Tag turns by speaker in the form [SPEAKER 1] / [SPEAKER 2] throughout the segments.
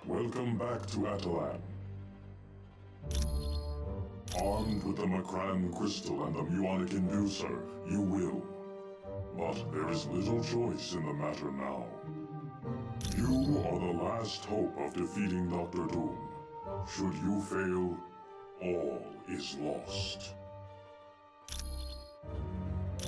[SPEAKER 1] Welcome back to Atalan. Armed with the Makran crystal and the Muonic inducer, you will. But there is little choice in the matter now. You are the last hope of defeating Dr. Doom. Should you fail, all is lost.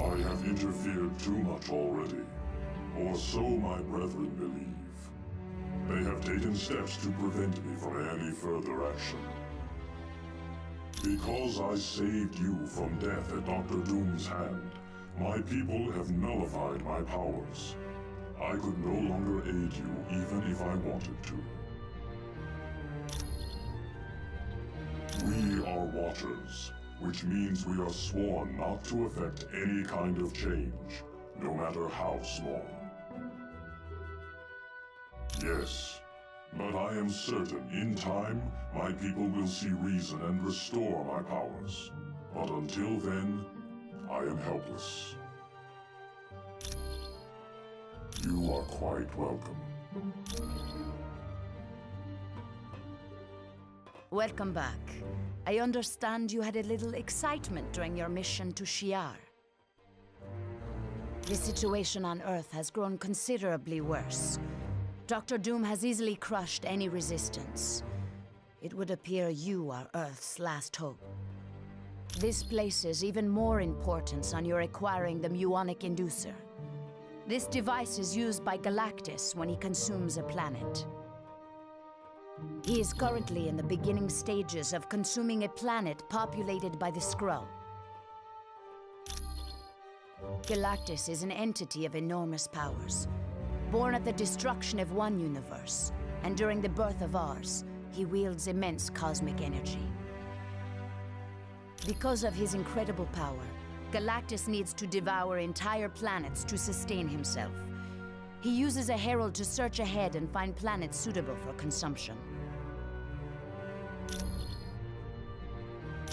[SPEAKER 1] I have interfered too much already, or so my brethren believe. They have taken steps to prevent me from any further action. Because I saved you from death at Dr. Doom's hand, my people have nullified my powers. I could no longer aid you even if I wanted to. We are Watchers, which means we are sworn not to affect any kind of change, no matter how small. Yes, but I am certain in time, my people will see reason and restore my powers. But until then, I am helpless. You are quite welcome.
[SPEAKER 2] Welcome back. I understand you had a little excitement during your mission to Shi'ar. The situation on Earth has grown considerably worse. Dr. Doom has easily crushed any resistance. It would appear you are Earth's last hope. This places even more importance on your acquiring the Muonic inducer. This device is used by Galactus when he consumes a planet. He is currently in the beginning stages of consuming a planet populated by the Skrull. Galactus is an entity of enormous powers. Born at the destruction of one universe, and during the birth of ours, he wields immense cosmic energy. Because of his incredible power, Galactus needs to devour entire planets to sustain himself. He uses a herald to search ahead and find planets suitable for consumption.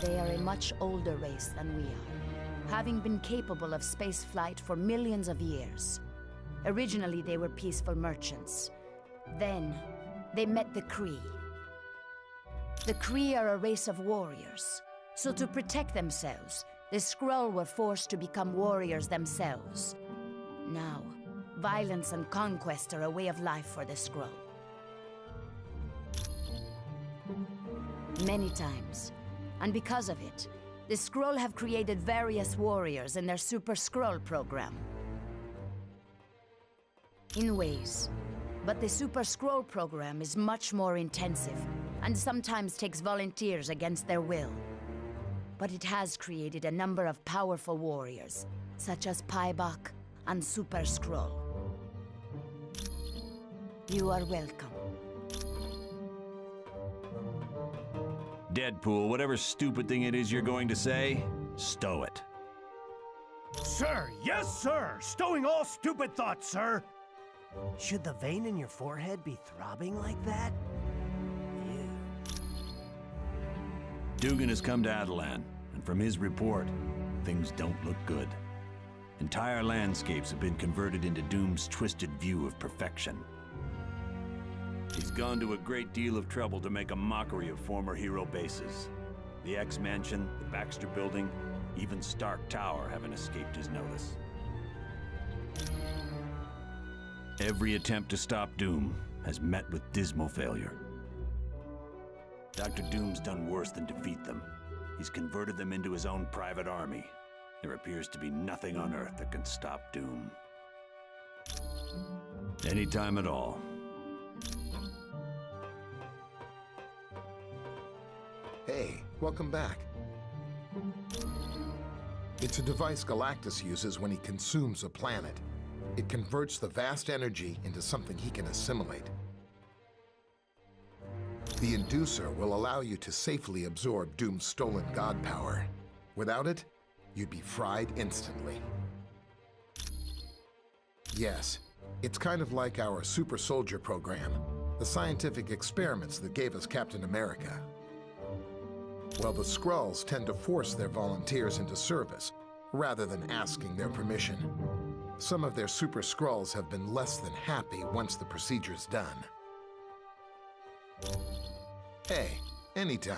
[SPEAKER 2] They are a much older race than we are, having been capable of spaceflight for millions of years. Originally, they were peaceful merchants. Then, they met the Kree. The Kree are a race of warriors. So to protect themselves, the Skrull were forced to become warriors themselves. Now, violence and conquest are a way of life for the Skrull. Many times. And because of it, the Skrull have created various warriors in their Super Skrull program. In ways. But the Super Skrull program is much more intensive, and sometimes takes volunteers against their will. But it has created a number of powerful warriors, such as Paibok and Super Skrull. You are welcome.
[SPEAKER 3] Deadpool, whatever stupid thing it is you're going to say, stow it.
[SPEAKER 4] Sir, yes, sir! Stowing all stupid thoughts, sir! Should the vein in your forehead be throbbing like that?
[SPEAKER 3] Dugan has come to Atalan, and from his report, things don't look good. Entire landscapes have been converted into Doom's twisted view of perfection. He's gone to a great deal of trouble to make a mockery of former hero bases. The X-Mansion, the Baxter Building, even Stark Tower haven't escaped his notice. Every attempt to stop Doom has met with dismal failure. Dr. Doom's done worse than defeat them. He's converted them into his own private army. There appears to be nothing on Earth that can stop Doom. Anytime at all.
[SPEAKER 5] Hey, welcome back. It's a device Galactus uses when he consumes a planet. It converts the vast energy into something he can assimilate. The inducer will allow you to safely absorb Doom's stolen god power. Without it, you'd be fried instantly. Yes, it's kind of like our super soldier program, the scientific experiments that gave us Captain America. Well, the Skrulls tend to force their volunteers into service, rather than asking their permission. Some of their Super Skrulls have been less than happy once the procedure's done. Hey, anytime.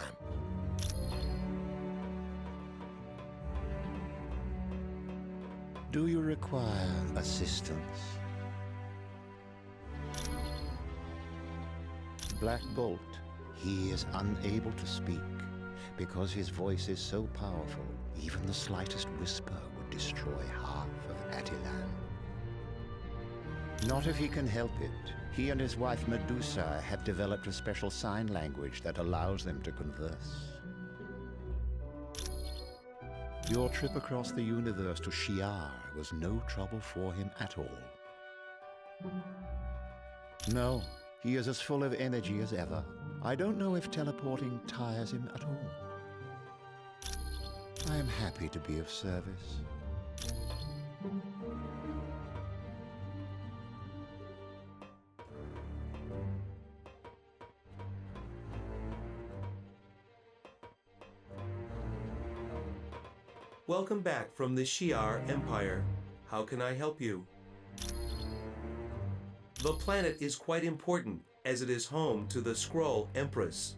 [SPEAKER 6] Do you require assistance? Black Bolt, he is unable to speak. Because his voice is so powerful, even the slightest whisper would destroy half of Attilan. Not if he can help it. He and his wife Medusa have developed a special sign language that allows them to converse. Your trip across the universe to Shi'ar was no trouble for him at all. No, he is as full of energy as ever. I don't know if teleporting tires him at all. I am happy to be of service.
[SPEAKER 7] Welcome back from the Shi'ar Empire. How can I help you? The planet is quite important, as it is home to the Skrull Empress.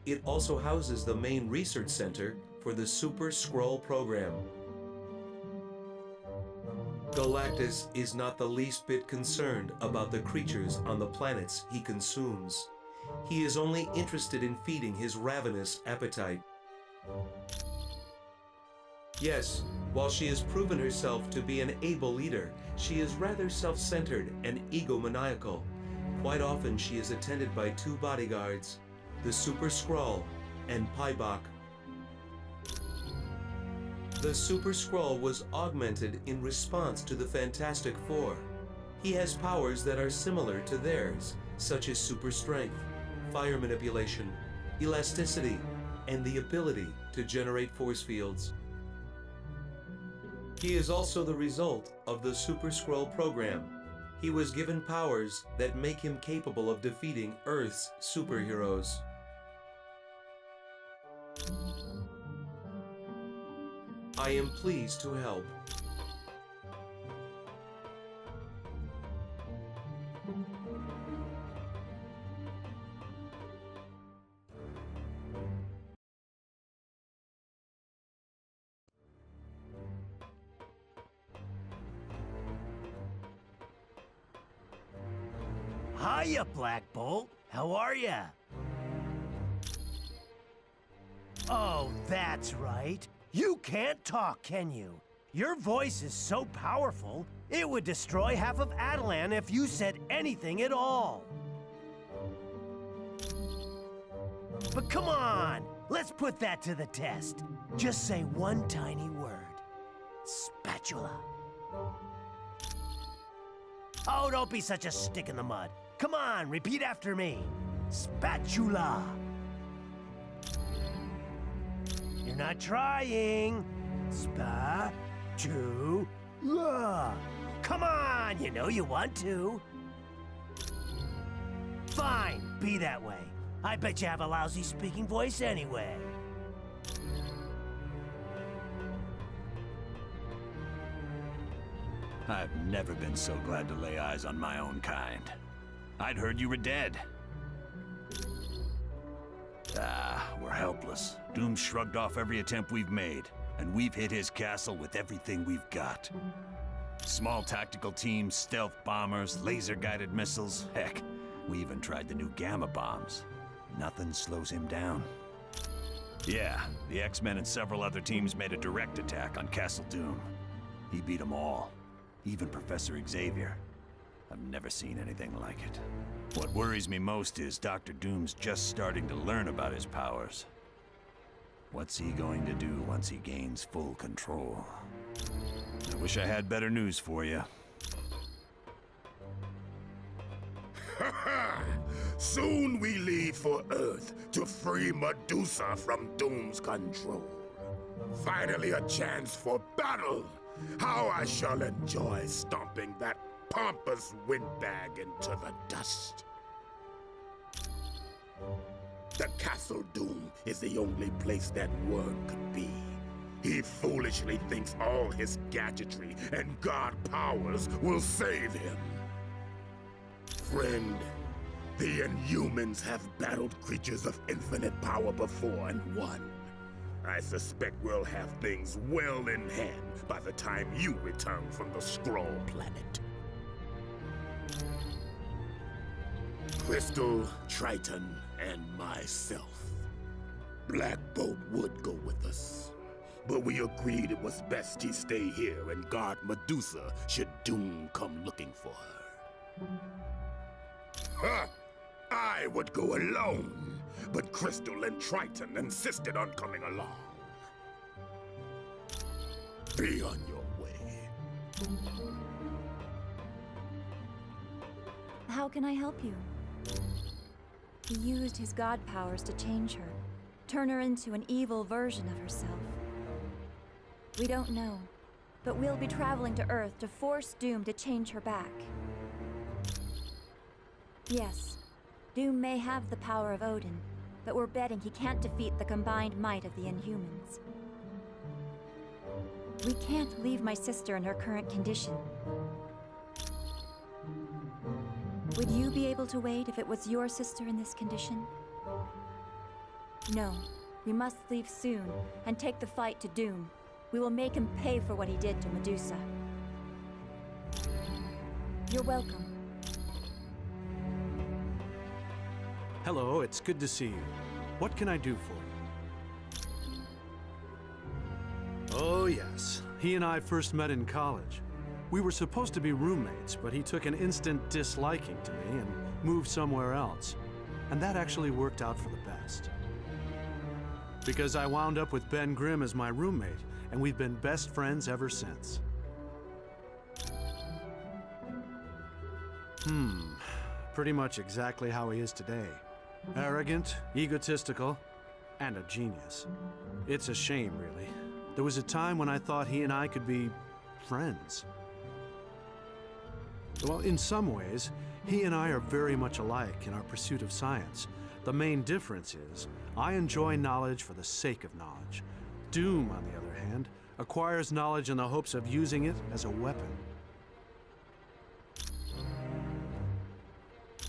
[SPEAKER 7] It also houses the main research center for the Super Skrull program. Galactus is not the least bit concerned about the creatures on the planets he consumes. He is only interested in feeding his ravenous appetite. Yes, while she has proven herself to be an able leader, she is rather self-centered and egomaniacal. Quite often she is attended by 2 bodyguards, the Super Skrull and Paibok. The Super Skrull was augmented in response to the Fantastic Four. He has powers that are similar to theirs, such as super strength, fire manipulation, elasticity, and the ability to generate force fields. He is also the result of the Super Skrull program. He was given powers that make him capable of defeating Earth's superheroes. I am pleased to help.
[SPEAKER 4] Hiya, Black Bolt. How are ya? Oh, that's right. You can't talk, can you? Your voice is so powerful, it would destroy half of Attilan if you said anything at all. But come on, let's put that to the test. Just say one tiny word. Spatula. Oh, don't be such a stick in the mud. Come on, repeat after me. Spatula. You're not trying. Spatula. Come on, you know you want to. Fine, be that way. I bet you have a lousy speaking voice anyway.
[SPEAKER 3] I've never been so glad to lay eyes on my own kind. I'd heard you were dead. We're helpless. Doom shrugged off every attempt we've made, and we've hit his castle with everything we've got. Small tactical teams, stealth bombers, laser-guided missiles. Heck, we even tried the new gamma bombs. Nothing slows him down. Yeah, the X-Men and several other teams made a direct attack on Castle Doom. He beat them all, even Professor Xavier. I've never seen anything like it. What worries me most is Dr. Doom's just starting to learn about his powers. What's he going to do once he gains full control? I wish I had better news for you.
[SPEAKER 8] Soon we leave for Earth to free Medusa from Doom's control. Finally a chance for battle! How I shall enjoy stomping that pompous windbag into the dust. The Castle Doom is the only place that word could be. He foolishly thinks all his gadgetry and god powers will save him. Friend, The Inhumans have battled creatures of infinite power before and won. I suspect we'll have things well in hand by the time you return from the Skrull planet. Crystal, Triton, and myself. Black Bolt would go with us, but we agreed it was best he stay here and guard Medusa should Doom come looking for her. Huh! I would go alone, but Crystal and Triton insisted on coming along. Be on your way.
[SPEAKER 9] How can I help you? He used his god powers to change her, turn her into an evil version of herself. We don't know, but we'll be traveling to Earth to force Doom to change her back. Yes, Doom may have the power of Odin, but we're betting he can't defeat the combined might of the Inhumans. We can't leave my sister in her current condition. Would you be able to wait if it was your sister in this condition? No, we must leave soon and take the fight to Doom. We will make him pay for what he did to Medusa. You're welcome.
[SPEAKER 10] Hello, it's good to see you. What can I do for you? Oh yes, he and I first met in college. We were supposed to be roommates, but he took an instant disliking to me and moved somewhere else. And that actually worked out for the best. Because I wound up with Ben Grimm as my roommate, and we've been best friends ever since. Pretty much exactly how he is today. Arrogant, egotistical, and a genius. It's a shame, really. There was a time when I thought he and I could be friends. Well, in some ways, he and I are very much alike in our pursuit of science. The main difference is, I enjoy knowledge for the sake of knowledge. Doom, on the other hand, acquires knowledge in the hopes of using it as a weapon.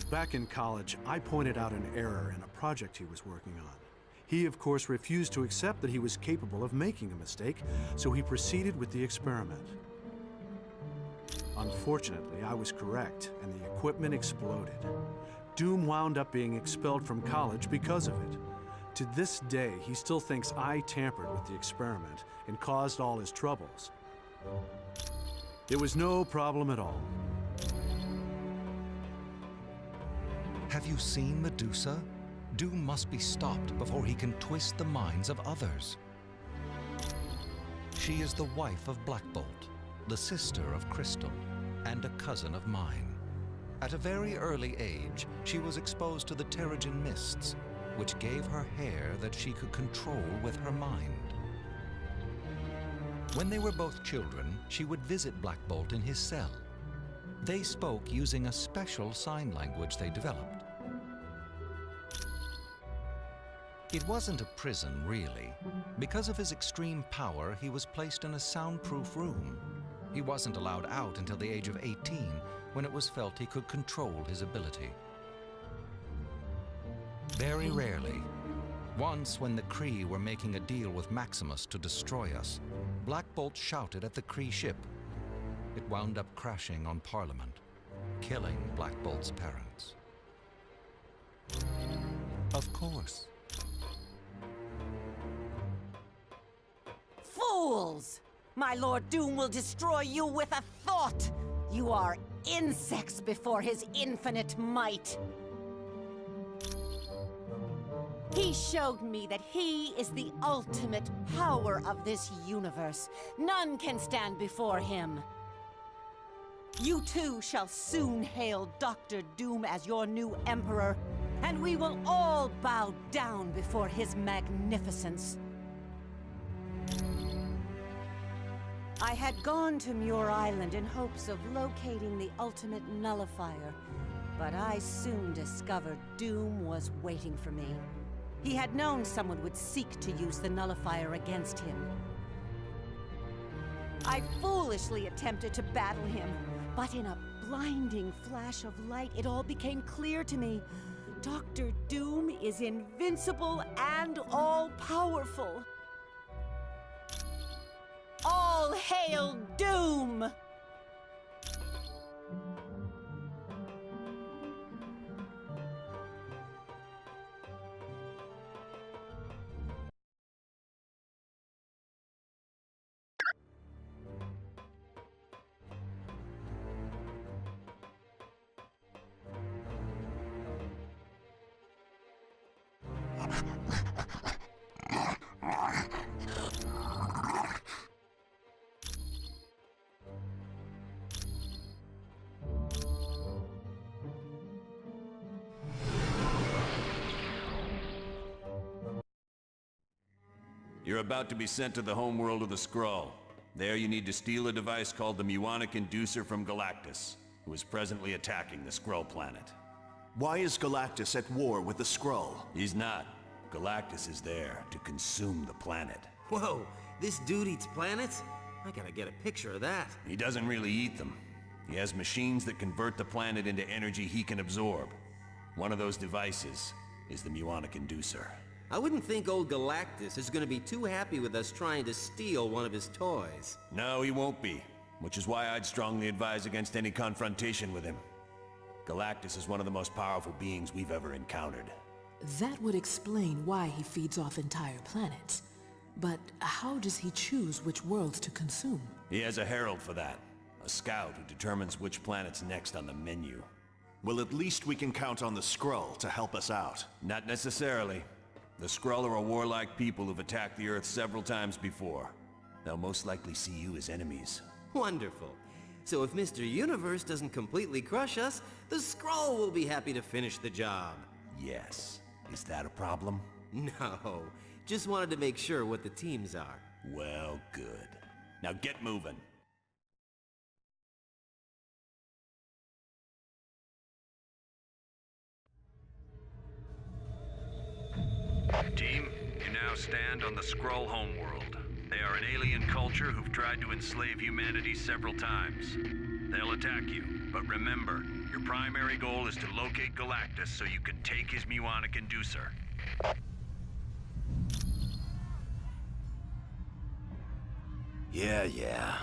[SPEAKER 10] Back in college, I pointed out an error in a project he was working on. He, of course, refused to accept that he was capable of making a mistake, so he proceeded with the experiment. Unfortunately, I was correct, and the equipment exploded. Doom wound up being expelled from college because of it. To this day, he still thinks I tampered with the experiment and caused all his troubles. It was no problem at all.
[SPEAKER 11] Have you seen Medusa? Doom must be stopped before he can twist the minds of others. She is the wife of Black Bolt, the sister of Crystal, and a cousin of mine. At a very early age, she was exposed to the Terrigen mists, which gave her hair that she could control with her mind. When they were both children, she would visit Black Bolt in his cell. They spoke using a special sign language they developed. It wasn't a prison, really. Because of his extreme power, he was placed in a soundproof room. He wasn't allowed out until the age of 18, when it was felt he could control his ability. Very rarely. Once, when the Kree were making a deal with Maximus to destroy us, Black Bolt shouted at the Kree ship. It wound up crashing on Parliament, killing Black Bolt's parents. Of course.
[SPEAKER 12] Fools! My Lord Doom will destroy you with a thought! You are insects before his infinite might! He showed me that he is the ultimate power of this universe. None can stand before him. You too shall soon hail Dr. Doom as your new emperor, and we will all bow down before his magnificence. I had gone to Muir Island in hopes of locating the ultimate nullifier, but I soon discovered Doom was waiting for me. He had known someone would seek to use the nullifier against him. I foolishly attempted to battle him, but in a blinding flash of light, it all became clear to me. Dr. Doom is invincible and all-powerful. All hail Doom!
[SPEAKER 3] You're about to be sent to the homeworld of the Skrull. There you need to steal a device called the Muonic Inducer from Galactus, who is presently attacking the Skrull planet.
[SPEAKER 13] Why is Galactus at war with the Skrull?
[SPEAKER 3] He's not. Galactus is there to consume the planet.
[SPEAKER 14] Whoa, this dude eats planets? I gotta get a picture of that.
[SPEAKER 3] He doesn't really eat them. He has machines that convert the planet into energy he can absorb. One of those devices is the Muonic Inducer.
[SPEAKER 14] I wouldn't think old Galactus is gonna be too happy with us trying to steal one of his toys.
[SPEAKER 3] No, he won't be. Which is why I'd strongly advise against any confrontation with him. Galactus is one of the most powerful beings we've ever encountered.
[SPEAKER 15] That would explain why he feeds off entire planets. But how does he choose which worlds to consume?
[SPEAKER 3] He has a herald for that. A scout who determines which planet's next on the menu.
[SPEAKER 13] Well, at least we can count on the Skrull to help us out.
[SPEAKER 3] Not necessarily. The Skrull are a warlike people who've attacked the Earth several times before. They'll most likely see you as enemies.
[SPEAKER 14] Wonderful. So if Mr. Universe doesn't completely crush us, the Skrull will be happy to finish the job.
[SPEAKER 3] Yes. Is that a problem?
[SPEAKER 14] No. Just wanted to make sure what the teams are.
[SPEAKER 3] Well, good. Now get moving.
[SPEAKER 16] Team, you now stand on the Skrull homeworld. They are an alien culture who've tried to enslave humanity several times. They'll attack you, but remember, your primary goal is to locate Galactus so you can take his Muonic Inducer.
[SPEAKER 13] Yeah.